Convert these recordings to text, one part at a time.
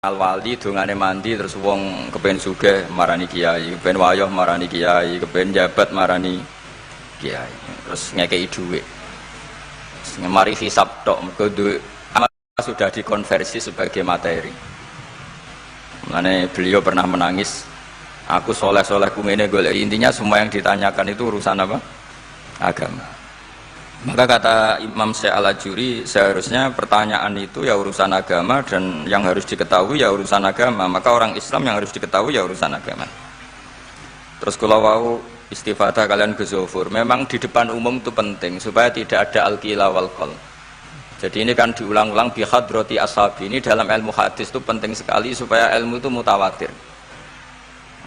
Wali dongane mandi terus wong kepen sugih marani kiai, kepen wayoh marani kiai, kepen jabat marani kiai. Terus ngekei dhuwit. Mari hisab tok mergo duit sudah dikonversi sebagai materi. Mulane beliau pernah menangis, aku soleh-soleh ku ngene golek. Intinya semua yang ditanyakan itu urusan apa? Agama. Maka kata Imam Syekh Al-Ajuri, seharusnya pertanyaan itu ya urusan agama, dan yang harus diketahui ya urusan agama. Maka orang Islam yang harus diketahui ya urusan agama. Terus kalau wau istifadah kalian gezofur, memang di depan umum itu penting supaya tidak ada al-qila wal qal. Jadi ini kan diulang-ulang bihadrati ashabi. Ini dalam ilmu hadis itu penting sekali supaya ilmu itu mutawatir.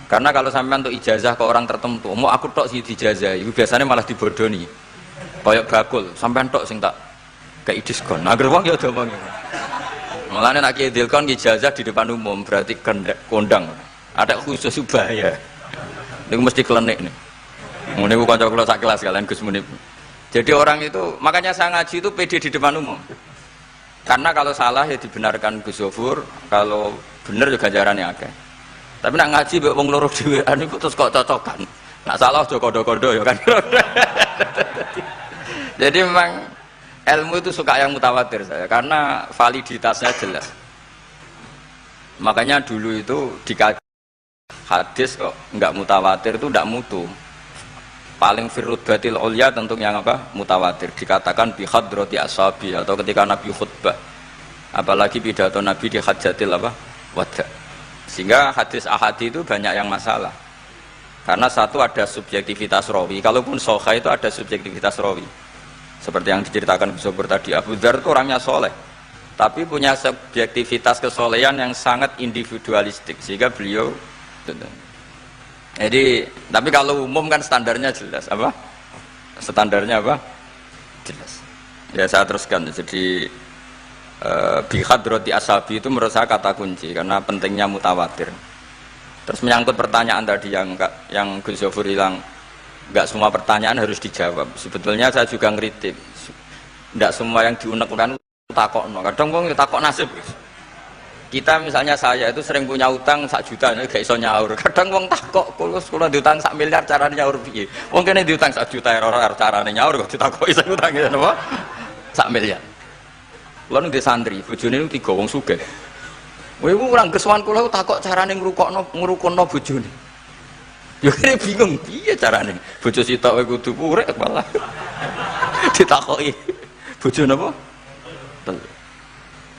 Karena kalau sampai untuk ijazah ke orang tertentu, mau aku tok sih dijazah, itu biasanya malah dibodoni. Kayak bakul, sampean tok sing tak kayak diskon. Agar wong ya domong. Mulane nek ki dilkon ijazah di depan umum berarti kondang. Ada khusus bahaya. Niku mesti klenik nih. Ngene ku kanca kula sak kelas kalian Gus Munib. Jadi orang itu, makanya saya ngaji itu pede di depan umum. Karena kalau salah ya dibenarkan Gus Zofur, kalau bener juga ganjarannya akeh. Tapi nak ngaji mbek wong loro dhewean niku terus kok cocokan. Nak salah aja kodo-kodo ya kan. Jadi memang ilmu itu suka yang mutawatir saya, karena validitasnya jelas. Makanya dulu itu dikaji hadis kok nggak mutawatir itu nggak mutu. Paling firudbatil ulya tentu yang apa? Mutawatir. Dikatakan bihadrati ashabi, atau ketika Nabi khutbah. Apalagi pidato Nabi di hajatil apa? Wada. Sehingga hadis ahadi itu banyak yang masalah. Karena satu ada subjektivitas rawi. Kalaupun sahih itu ada subjektivitas rawi. Seperti yang diceritakan Gus Zofur tadi, Abu Dzar itu orangnya soleh, tapi punya subjektivitas kesolehan yang sangat individualistik, sehingga beliau. Jadi, tapi kalau umum kan standarnya jelas, apa? Standarnya apa? Jelas. Ya saya teruskan. Jadi bihadrati ashabi itu menurut saya kata kunci, karena pentingnya mutawatir. Terus menyangkut pertanyaan tadi yang Gus Zofur bilang, enggak semua pertanyaan harus dijawab. Sebetulnya saya juga ngeritik. Enggak semua yang diunek-unek takokno. Kadang wong takok nasib. Kita misalnya saya itu sering punya utang 1 juta gak iso nyaur. Kadang wong takok, kula diutang 1 miliar carane nyaur piye? Wong kene diutang 1 juta ora carane nyaur kok ditakoki sing utang napa? 1 miliar. Kula ning santri, bojone niku 3 wong sugih. Kowe ora geswan kula takok carane ngrukono bojone. Ya kene bingung piye carane. Bojo sitok kowe kudu urip malah. Ditakoki. Bojo napa?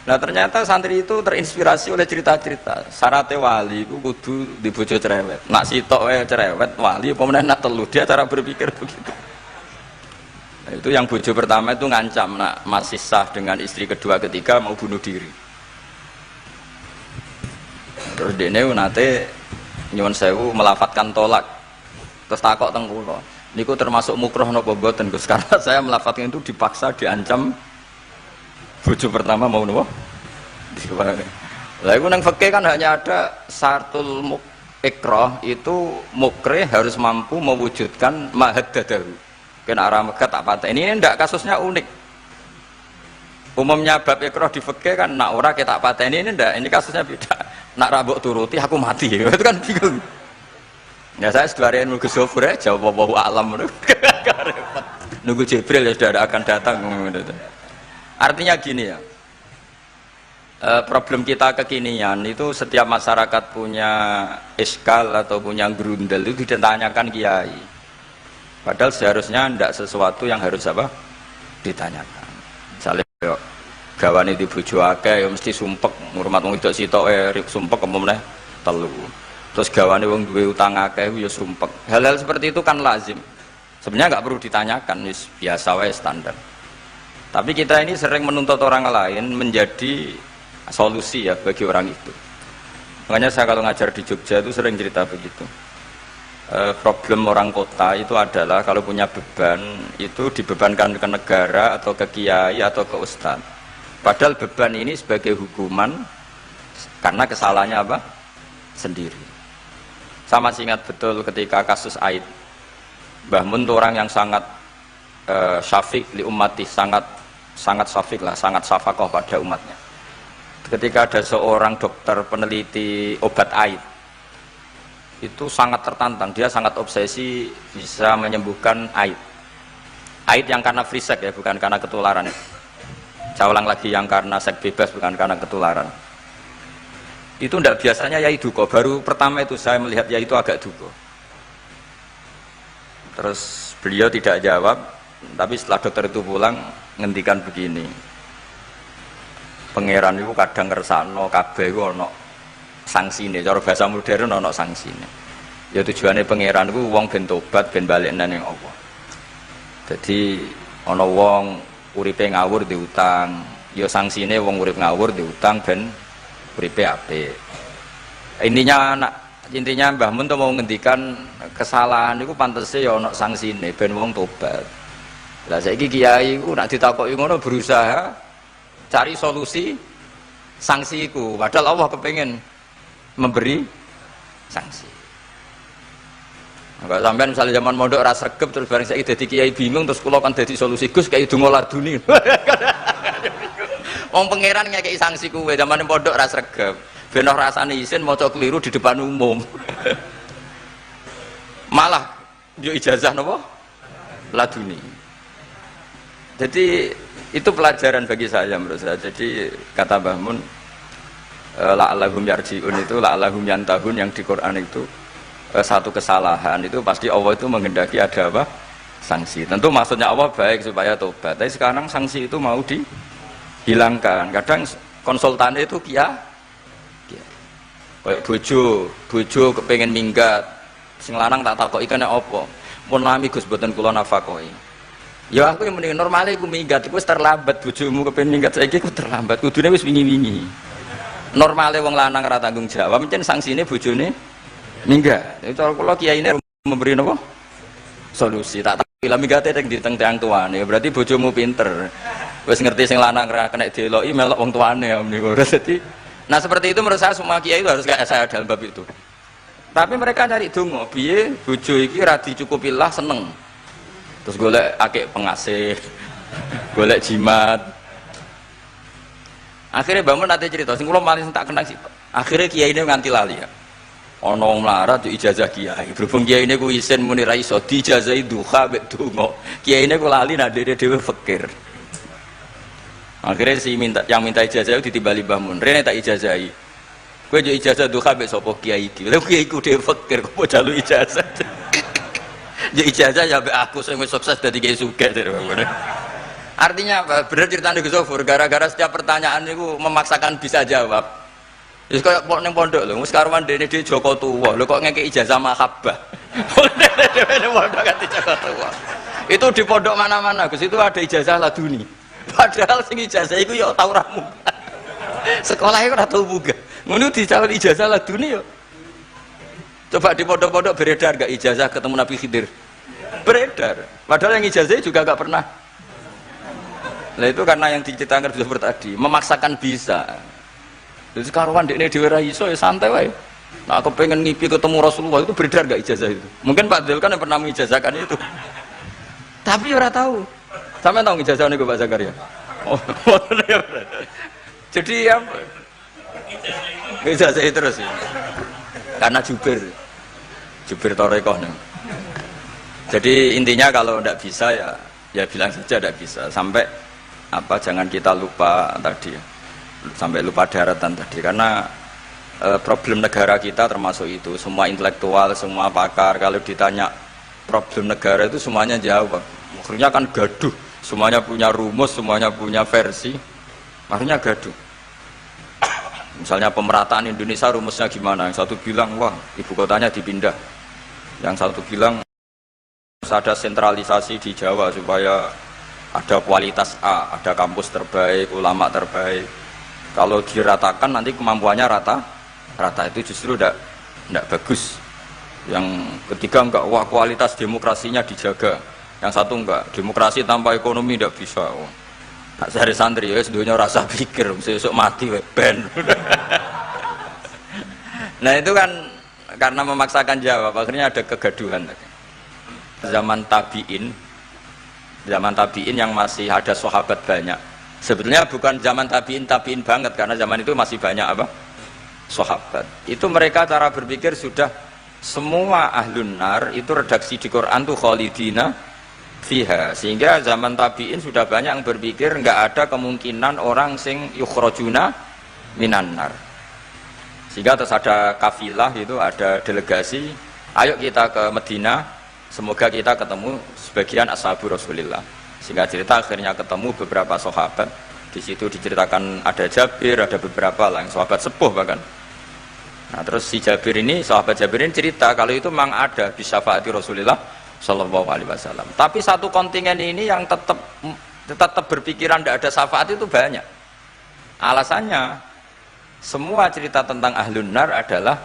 Nah ternyata santri itu terinspirasi oleh cerita-cerita. Syaratnya wali itu kudu di bojo cerewet. Nak sitok wae cerewet wali apa meneh nak telu, dia cara berpikir begitu. Nah, itu yang bojo pertama itu ngancam nak masih sah dengan istri kedua ketiga mau bunuh diri. Terus dene nate nyuwun sewu melafatkan tolak. Terus takok teng kula. Niku termasuk mukroh napa mboten Gus? Karena saya melafatkan itu dipaksa, diancam. Bojo pertama mau napa? Lah iku nang fikih kan hanya ada syartul ikrah, itu mukrih harus mampu mewujudkan mahaddadahu. Kena arah Mekah tak patah. Ini ndak kasusnya unik. Umumnya bab ikrah di fikih kan nak ora ketak patah ini ndak, ini kasusnya beda. Nak rabuk turuti aku mati. Itu kan bingung. Ya saya sebarin Gus Zofur aja jawab wallahu alam. Nunggu Jibril ya sudah akan datang. Artinya gini ya. Problem kita kekinian itu setiap masyarakat punya iskal atau punya grundel itu ditanyakan kiai. Padahal seharusnya tidak sesuatu yang harus apa? Ditanyakan. Misalnya gawane di bojo akeh ya mesti sumpek ngurmat wong wedok sitok sumpek apa meneh telu. Terus gawane wong duwe utang akeh ya sumpek. Hal-hal seperti itu kan lazim. Sebenarnya nggak perlu ditanyakan, wis biasa wae standar. Tapi kita ini sering menuntut orang lain menjadi solusi ya bagi orang itu. Makanya saya kalau ngajar di Jogja itu sering cerita begitu. Problem orang kota itu adalah kalau punya beban itu dibebankan ke negara atau ke kiai atau ke ustadz. Padahal beban ini sebagai hukuman karena kesalahannya apa? Sendiri. Saya masih ingat betul ketika kasus Aid. Mbah Mun itu orang yang sangat syafiq li ummati, sangat syafiq lah, sangat syafaqah pada umatnya. ketika ada seorang dokter peneliti obat aid, itu sangat tertantang, dia sangat obsesi bisa menyembuhkan aid. Aid yang karena free sex ya, bukan karena ketularan. Saya ulang lagi, yang karena seks bebas, bukan karena ketularan. Itu tidak biasanya yai duka. Baru pertama itu saya melihat yai itu agak duka. Terus beliau tidak jawab, tapi setelah dokter itu pulang ngendikan begini, pangeran itu kadang ngersakno kabeh iku ana sangsine, cara bahasa modern ana sangsine. Ya tujuane pangeran iku wong ben tobat ben balik nang Allah. Jadi ana wong uripe ngawur diutang, ya sangsine wong urip ngawur diutang ben uripe apik. Intinya Mbah Mun tuh mau ngendikan kesalahan itu pantese ya ana sangsine ben wong tobat. Lah saiki kiai ku nek ditakoki ngono berusaha cari solusi sanksi iku, padahal Allah kepengen memberi sanksi. Enggak sampean misalnya zaman mondok ora sregep terus bareng saiki dadi kiai bingung terus kula kan dadi solusi Gus kayak donga laduni. Wong pangeran ngekeki sanksi kuwe zaman mondok ora sregep. Ben ora rasane isin maca keliru di depan umum. Malah yo ijazah napa? Laduni. Jadi itu pelajaran bagi saya menurut saya. Jadi kata Mbah Mun, la'allahum yarji'un itu la'allahum yantahun yang di Quran itu satu kesalahan itu pasti Allah itu menghendaki ada apa? Sanksi. Tentu maksudnya Allah baik supaya tobat. Tapi sekarang sanksi itu mau dihilangkan. Kadang konsultan itu kayak bojo kepengen minggat, sing lanang tak takoki kena apa? Mun lami Gus boten kula nafakoi. Ya aku yang mending normale iku minggat iku wis terlambat, bojomu kepen minggat saiki iku terlambat. Kudune wis wingi-wingi. Normale wong lanang ora tanggung jawab, mencen sanksine bojone minggat. Itu cara kula kiyaine memberi napa? Solusi. Tak film minggate ning diteng-teng tuane. Berarti bojomu pinter. Wis ngerti sing lanang ora kena deloki melok wong tuane ya niku. Jadi nah seperti itu menurut saya semua kiai itu harus kayak saya dalam bab itu. Tapi mereka cari donga, piye bojo iki ra dicukupilah seneng. Terus golek akeh pengasih, golek jimat. Akhirnya bangun nanti cerita, sing kula paling tak kenal sih. Akhirnya kiai ini nganti lali ya. Ana wong melarat ijazah kiai. Berhubung kiai ini ku isin muni ra iso diijazahi duha mek donga. Kiai ini ku lali nak dhewe fakir. Akhirnya yang minta ijazah itu ditimbali Mbah Mun. Rene tak ijazahi. Kowe yo ijazah duha mek sapa kiai iki. Lha kiai ku dhewe fakir kok jalu ijazah. Ya ijazah ya aku sing sukses dadi kiai sugih. Artinya apa? Bener ceritane Gus Sofur, gara-gara setiap pertanyaan niku memaksakan bisa jawab. Wis koyo ning pondok lho, wis karuan dene dhewe Joko tuwa. Lho kok ngekeki ijazah mahabbah. Dene pondok ganti Joko tuwa. Itu di pondok mana-mana Gus itu ada ijazah laduni. Padahal sing ijazah iku ya tau ra munggah. Sekolahnya ora tau munggah. Ngono dicawel ijazah laduni ya. Coba di pondok-pondok beredar gak ijazah ketemu Nabi Khidir? Beredar. Padahal yang ijazah juga gak pernah. Nah itu karena yang diceritakan Gus tadi memaksakan bisa. Jadi karuan dekne dhewe ra iso ya santai wae. Nah aku pengen ngipi ketemu Rasulullah itu beredar gak ijazah itu? Mungkin Pak Del kan yang pernah mengijazahkan itu. Tapi ora tahu. Sampe tahu ijazah niku Pak Zakaria. Oh. Jadi ya ijazah terus ya. Karena Jubir Torekoh nih. Jadi intinya kalau tidak bisa ya bilang saja tidak bisa. Sampai apa jangan kita lupa tadi, sampai lupa daratan tadi. Karena problem negara kita termasuk itu. Semua intelektual, semua pakar kalau ditanya problem negara itu semuanya jawab. Akhirnya kan gaduh. Semuanya punya rumus, semuanya punya versi. Akhirnya gaduh. Misalnya pemerataan Indonesia rumusnya gimana? Yang satu bilang wah ibu kotanya dipindah, yang satu bilang harus ada sentralisasi di Jawa supaya ada kualitas A, ada kampus terbaik, ulama terbaik. Kalau diratakan nanti kemampuannya rata itu justru tidak bagus. Yang ketiga enggak, wah kualitas demokrasinya dijaga. Yang satu enggak, demokrasi tanpa ekonomi tidak bisa. Tak sehari santri ya sedunia rasa pikir besok mati ben. Nah itu kan karena memaksakan jawab akhirnya ada kegaduhan. Zaman tabiin yang masih ada sahabat banyak, Sebetulnya bukan zaman tabiin banget, karena zaman itu masih banyak apa? Sahabat. Itu mereka cara berpikir sudah semua ahlun nar itu redaksi di Quran tuh khalidina fiha. Sehingga zaman tabiin sudah banyak yang berpikir nggak ada kemungkinan orang sing yukhrajuna minan nar. Sehingga terus ada kafilah itu, ada delegasi, ayo kita ke Medina, semoga kita ketemu sebagian ashabu Rasulillah. Sehingga cerita akhirnya ketemu beberapa sahabat. Di situ diceritakan ada Jabir, ada beberapa lah yang sahabat sepuh bahkan. Nah terus si Jabir ini, sahabat Jabir ini cerita kalau itu memang ada di syafaati Rasulullah Shallallahu Alaihi Wasallam. Tapi satu kontingen ini yang tetap berpikiran tidak ada syafaat itu banyak. Alasannya semua cerita tentang ahlun nar adalah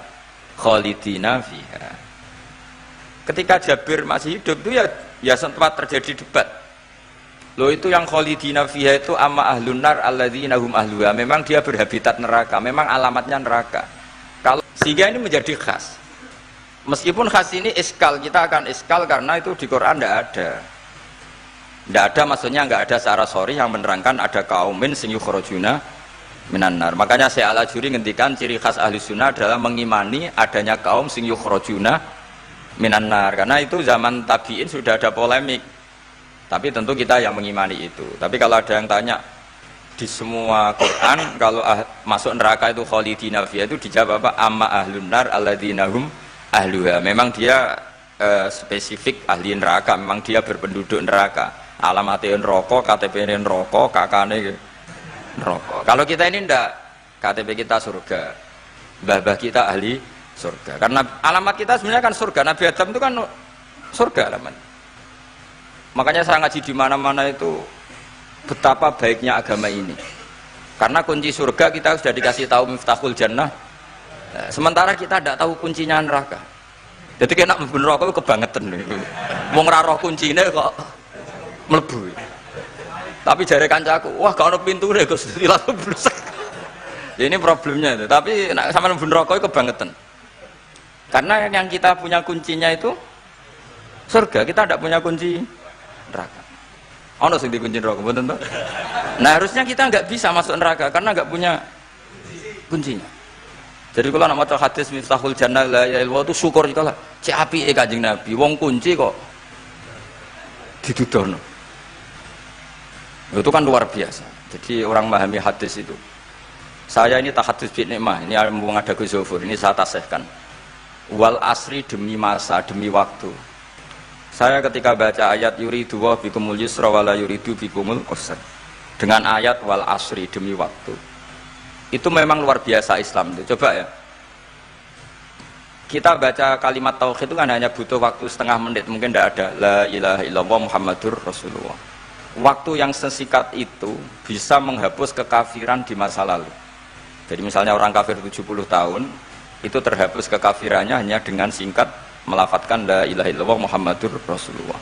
khalidina fiha. Ketika Jabir masih hidup itu ya sempat terjadi debat. Loh itu yang khalidina fiha itu amma ahlun nar alladzina hum ahluha. Memang dia berhabitat neraka, memang alamatnya neraka. Kalau sehingga ini menjadi khas. Meskipun khas ini iskal, kita akan iskal karena itu di Quran tidak ada. Tidak ada maksudnya nggak ada secara sharih yang menerangkan ada kaumin sing yukhrajuna minan nar. Makanya Syekh Al-Ajuri ngendikan ciri khas ahli sunnah adalah mengimani adanya kaum sing yukhrajuna minan nar. Karena itu zaman tabi'in sudah ada polemik. Tapi tentu kita yang mengimani itu. Tapi kalau ada yang tanya di semua Quran kalau masuk neraka itu khalidina fiha, itu dijawab apa? Amma ahlun nar alladzina hum ahluha. Memang dia spesifik ahli neraka, memang dia berpenduduk neraka. Alamatnya neraka, KTP neraka, kakane neraka. Kalau kita ini ndak, KTP kita surga. Mbah-mbah kita ahli surga. Karena alamat kita sebenarnya kan surga. Nabi Adam itu kan surga alamat. Makanya saya ngaji di mana-mana itu betapa baiknya agama ini. Karena kunci surga kita sudah dikasih tahu miftahul jannah. Sementara kita tidak tahu kuncinya neraka. Jadi kena mlebu neraka itu kebangetan. Wong ora roh kuncine kok mlebu. Tapi jare kancaku, wah gak ono pintune Gus, langsung blesek. Ini problemnya itu. Tapi nek sampean mlebu neraka itu kebangetan. Karena yang kita punya kuncinya itu surga, kita tidak punya kunci neraka. Ono sing dikunci neraka mboten to? Nah, harusnya kita nggak bisa masuk neraka karena nggak punya kuncinya. Jadi kalau nak maca hadis miftahul jannah la ilaha illallah itu syukur kalau cek apike Kanjeng Nabi, wong kunci kok didudono. Itu kan luar biasa. Jadi orang memahami hadis itu. Saya ini tahadus bi nikmah, ini ada Gus Zofur, ini saya tasihkan. Wal asri demi masa, demi waktu. Saya ketika baca ayat yuridu wa bikumul yusra wala yuridu bikumul usra, dengan ayat wal asri demi waktu, itu memang luar biasa Islam itu. Coba ya, kita baca kalimat tauhid itu kan hanya butuh waktu setengah menit, mungkin tidak ada la ilaha illallah Muhammadur Rasulullah. Waktu yang sesikat itu bisa menghapus kekafiran di masa lalu. Jadi misalnya orang kafir 70 tahun itu terhapus kekafirannya hanya dengan singkat melafatkan la ilaha illallah Muhammadur Rasulullah.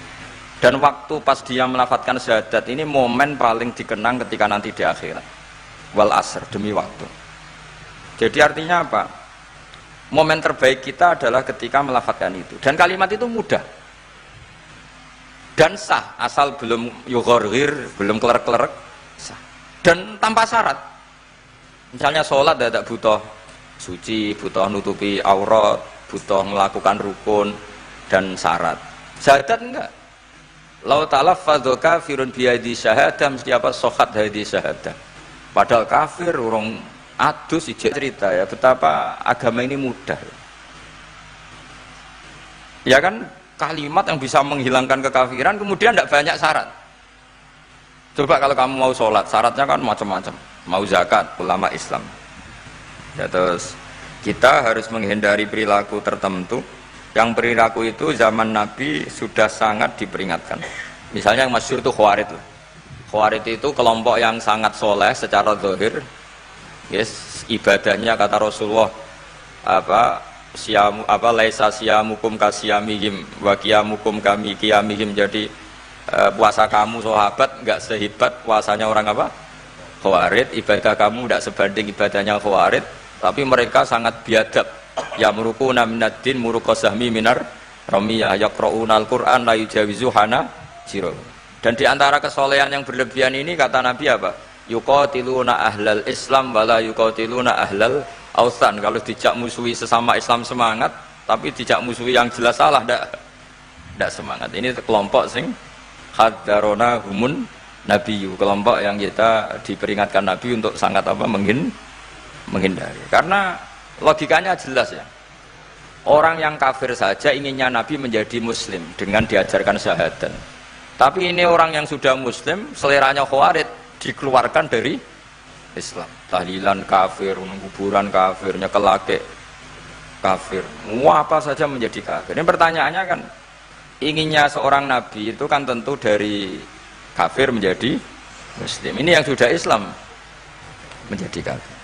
Dan waktu pas dia melafatkan syahadat ini momen paling dikenang ketika nanti di akhirat. Wal asr, demi waktu. Jadi artinya apa? Momen terbaik kita adalah ketika melafatkan itu. Dan kalimat itu mudah dan sah, asal belum yughorghir, belum kelerek-kelerek, sah. Dan tanpa syarat. Misalnya sholat tidak butuh suci, butuh nutupi aurat, butuh melakukan rukun dan syarat. Syahadat enggak. Lau talaffadhu kafirun biyadi syahadah, mesti apa sohat hadi syahadah. Padahal kafir urung adus ijek cerita ya betapa agama ini mudah. Ya kan, kalimat yang bisa menghilangkan kekafiran kemudian tidak banyak syarat. Coba kalau kamu mau sholat, syaratnya kan macam-macam. Mau zakat, ulama Islam. Ya terus kita harus menghindari perilaku tertentu yang perilaku itu zaman Nabi sudah sangat diperingatkan. Misalnya yang masyhur itu Khawarij. Khawarij itu kelompok yang sangat soleh secara zahir. Yes, ibadahnya kata Rasulullah laisa siyamukum kasiyamihim wa qiyamukum kami qiyamihim. Jadi puasa kamu sahabat enggak sehebat puasanya orang apa? Khawarij. Ibadah kamu tidak sebanding ibadahnya Khawarij. Tapi mereka sangat biadab. Ya murukuna minaddin murukosahmi minar ramiyah yaqra'unal Qur'an la yujawizu hana jiro. Dan diantara kesolehan yang berlebihan ini kata Nabi apa? yuqatiluna ahlal Islam wala yuqatiluna ahlal ausan. Kalau dijak musuhi sesama Islam semangat, tapi dijak musuhi yang jelas salah ndak semangat. Ini kelompok sing hadarona humun nabiyu, kelompok yang kita diperingatkan Nabi untuk sangat menghindari. Karena logikanya jelas ya. Orang yang kafir saja inginnya Nabi menjadi muslim dengan diajarkan syahadat. Tapi ini orang yang sudah muslim, seleranya khawarij, dikeluarkan dari Islam. Tahlilan kafir, kuburan kafir, nyekelake kafir. Apa saja menjadi kafir. Ini pertanyaannya kan, inginnya seorang Nabi itu kan tentu dari kafir menjadi muslim. Ini yang sudah Islam menjadi kafir.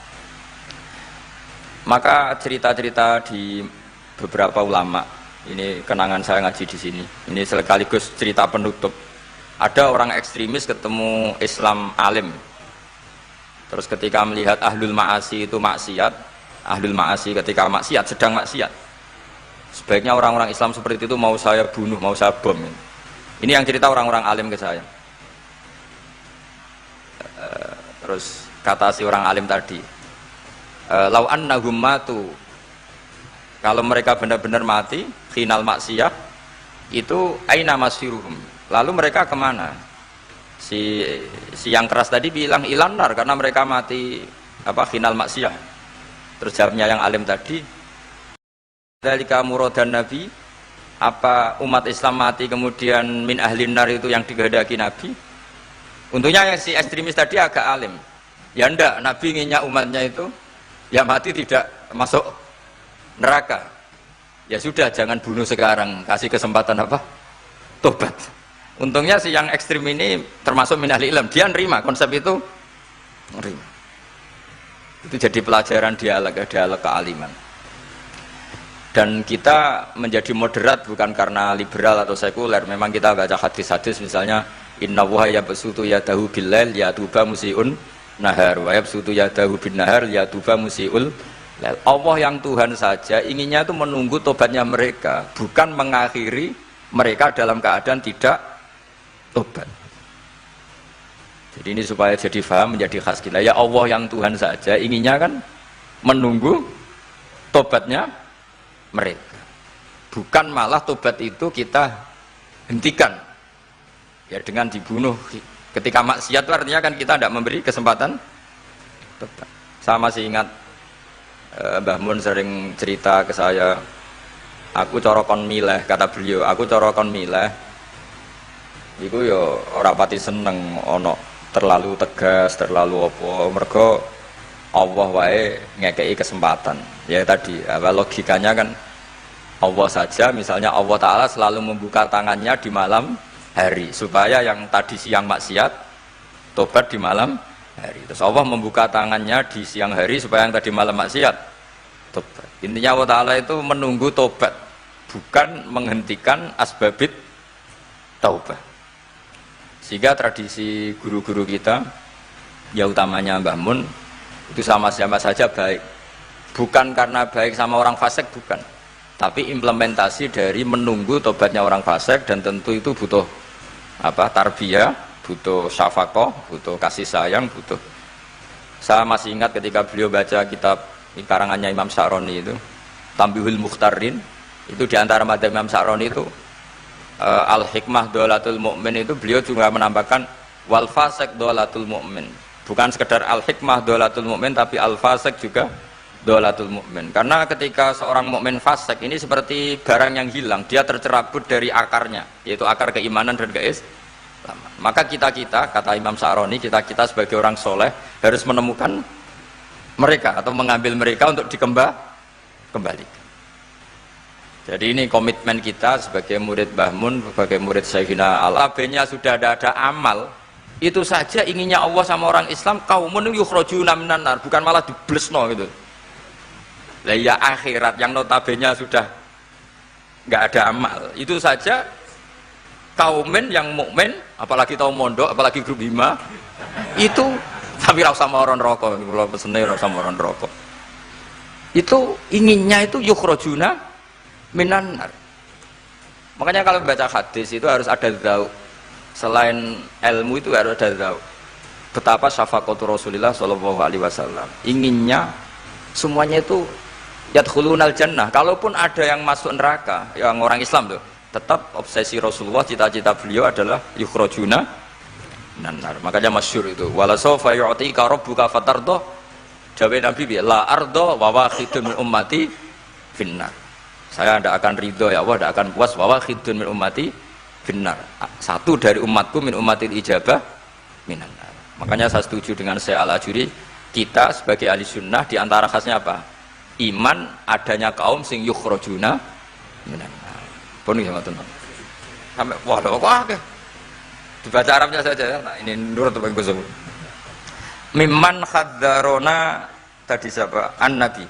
Maka cerita-cerita di beberapa ulama, ini kenangan saya ngaji di sini. Ini sekaligus cerita penutup. Ada orang ekstremis ketemu Islam alim. Terus ketika melihat ahlul ma'asi itu maksiat, ahlul ma'asi ketika maksiat, sedang maksiat, sebaiknya orang-orang Islam seperti itu mau saya bunuh, mau saya bom. Ini yang cerita orang-orang alim ke saya. Terus kata si orang alim tadi, lau annahum matu, kalau mereka benar-benar mati final maksiyah itu aina masiruhum, lalu mereka kemana? Si yang keras tadi bilang ilanar, karena mereka mati final maksiyah. Terus jawabnya yang alim tadi, dzalika muradan nabi, apa umat Islam mati kemudian min ahlin nar itu yang dikehendaki Nabi? Untungnya yang si ekstremis tadi agak alim. Ya ndak, Nabi inginnya umatnya itu ya mati tidak masuk neraka. Ya sudah, jangan bunuh sekarang, kasih kesempatan tobat. Untungnya si yang ekstrim ini termasuk min ahli ilm, dia nerima konsep itu, nerima. Itu jadi pelajaran dialog kealiman. Dan kita menjadi moderat bukan karena liberal atau sekuler. Memang kita baca hadis-hadis misalnya inna wuha yabsutu yadahu billail yatuba musiun nahar wa yabsutu yadahu bin nahar yatuba musiul. Allah yang Tuhan saja inginnya itu menunggu tobatnya mereka, bukan mengakhiri mereka dalam keadaan tidak tobat. Jadi ini supaya jadi faham, menjadi khas kita. Ya Allah yang Tuhan saja inginnya kan menunggu tobatnya mereka, bukan malah tobat itu kita hentikan ya dengan dibunuh. Ketika maksiat itu artinya kan kita tidak memberi kesempatan tobat. Saya masih ingat Mbah Mun sering cerita ke saya, aku corokon mileh, kata beliau, aku corokon mileh iku yo ora pati seneng ono terlalu tegas, terlalu mergo Allah wae ngekei kesempatan. Ya tadi logikanya kan Allah saja, misalnya Allah Ta'ala selalu membuka tangannya di malam hari supaya yang tadi siang maksiat tobat di malam hari. Terus Allah membuka tangannya di siang hari supaya yang tadi malam maksiat tobat. Intinya Allah Ta'ala itu menunggu tobat, bukan menghentikan asbabit taubat. Sehingga tradisi guru-guru kita, ya utamanya Mbah Mun, itu sama-sama saja baik. Bukan karena baik sama orang fasik, bukan. Tapi implementasi dari menunggu tobatnya orang fasik, dan tentu itu butuh tarbiyah, butuh syafaqah, butuh kasih sayang, butuh. Saya masih ingat ketika beliau baca kitab karangannya Imam Sa'roni itu, Tambihul Mukhtarin, itu diantara madzhab Imam Sa'roni itu Al-Hikmah Dolatul Mu'min, itu beliau juga menambahkan wal fasik Dolatul Mu'min. Bukan sekedar Al-Hikmah Dolatul Mu'min, tapi Al-Fasik juga Dolatul Mu'min. Karena ketika seorang mukmin fasik ini seperti barang yang hilang, dia tercerabut dari akarnya, yaitu akar keimanan dan keislaman. Maka kita-kita, kata Imam Sa'roni, kita-kita sebagai orang soleh harus menemukan mereka atau mengambil mereka untuk dikembalikan. Jadi ini komitmen kita sebagai murid Mbah Mun, sebagai murid Sayyidina Al-Abenya sudah ada amal. Itu saja inginnya Allah sama orang Islam, kaumun yukhrajuna minan nar, bukan malah diblesno gitu. Lah ya akhirat yang notabene sudah nggak ada amal. Itu saja kaumen yang mukmin, apalagi tahu mondok, apalagi grup hima, itu tapi ra sama orang rokok, kalau pesene ra sama orang rokok. Itu inginnya itu yukhrajuna minan nar. Makanya kalau baca hadis itu harus ada dzauq. Selain ilmu itu harus ada dzauq. betapa syafaqatul Rasulullah sallallahu alaihi wasallam. Inginnya semuanya itu yadkhulunal jannah. Kalaupun ada yang masuk neraka, yang orang Islam tuh, tetap obsesi Rasulullah, cita-cita beliau adalah yukhrajuna minan nar. Makanya masyhur itu, wala sawfa yu'tika rabbuka fatardah. Jawab Nabi bi la ardo wa wakhidun min ummati finnar. Saya tidak akan ridho ya Allah, tidak akan puas wa wakhidun min ummati finnar. Satu dari umatku min ummatil ijabah minan nar. Makanya saya setuju dengan Syekh Al-Ajuri, kita sebagai ahli sunnah di antara khasnya apa? Iman adanya kaum sing yukhrajuna minan nar. Pun ya ngoten. Sampai wah lho kok akeh. Dibaca Arabnya saja. Nah, ini nurut Bapak Ibu. Mimman khadzarona tadi siapa? An-Nabi.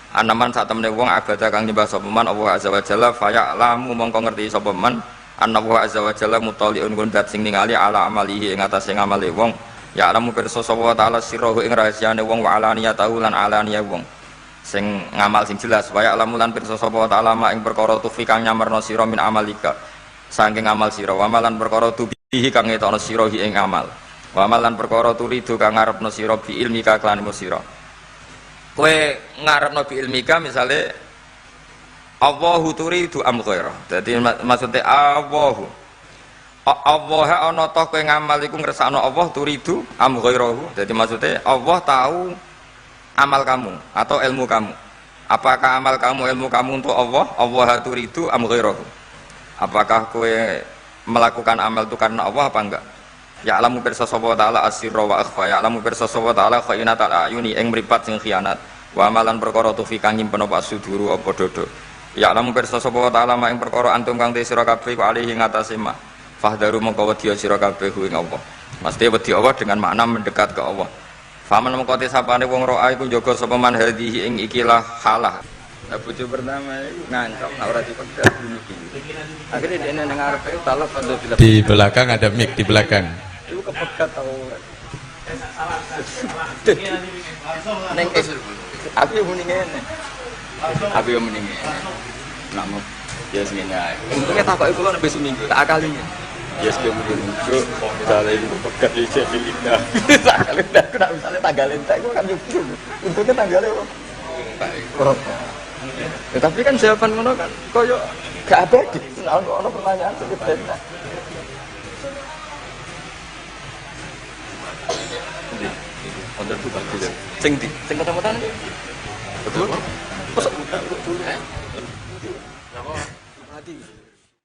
Anaman saat temene wong abada kang nyembah sapa man Allah azza wa jalla fa ya'lamu mongko ngerti sapa man anna wa azza wa jalla mutaliun kun dat sing ningali ala amalihi ing atase ngamale wong ya alamu pirsa sapa taala sirruhu ing rahasiane wong wa alaniyatahu lan alaniya wong sing ngamal sing jelas wa alamu lan pirsa sapa taala ing perkara tufi kang nyamerno sira min amalika saking ngamal sira wa malan perkara tubihi kang ngetokno sira ing amal wa malan perkara turidu kang ngarepno sira bi ilmika kelan sira kowe ngarepno bi ilmika misale Allahu turidu am ghaira. Dadi maksudnya Allahu Allah ana ta kowe ngamal iku ngresakno Allah turidu am ghairahu. Dadi maksudnya Allah tahu amal kamu atau ilmu kamu. Apakah amal kamu ilmu kamu untuk Allah? Allah turidu am ghairahu. Apakah kowe melakukan amal itu karena Allah apa enggak? Ya alamu pirsa sapa taala asirra wa akhfa. Ya alamu pirsa sapa taala khainatal ayuni ing mripat sing khianat. Wa amalan perkara tufi kang nyimpen apa suduru apa dodo. Ya lamu pirsa sapa ta'ala ing perkara antum kang te sira kabeh ku alihi ngatasé ma fahdaru mongko wedi sira kabeh ing Allah. Mesti wedi Allah dengan makna mendekat ke Allah. Faman mongko te sapane wong roa iku jaga sapa man hadhihi ing ikilah halah. Nah bojo pertama iku ngancam nek ora dipegat bunuh diri. Akhirnya dene nang ngarepe talaf di belakang ada mic di belakang. Iku kepegat tau. Neng aku muni ngene. Aku yang mendingin, namun ya segini aja. Untungnya takoki kula nek besok minggu tak akalinya. Ya segini mendingin, bro. Misalnya itu pegat di Jabilita. Misalnya aku nak misalnya tanggal entek, aku kan nyukur. Untungnya tanggalnya berapa? Tapi kan jawaban ngono kan, koyo gak abadi. Ono pertanyaan seperti itu. Untuk buka dulu. Sing ketemu-temuan ini. Betul? Masa udah dulu ya? Mati.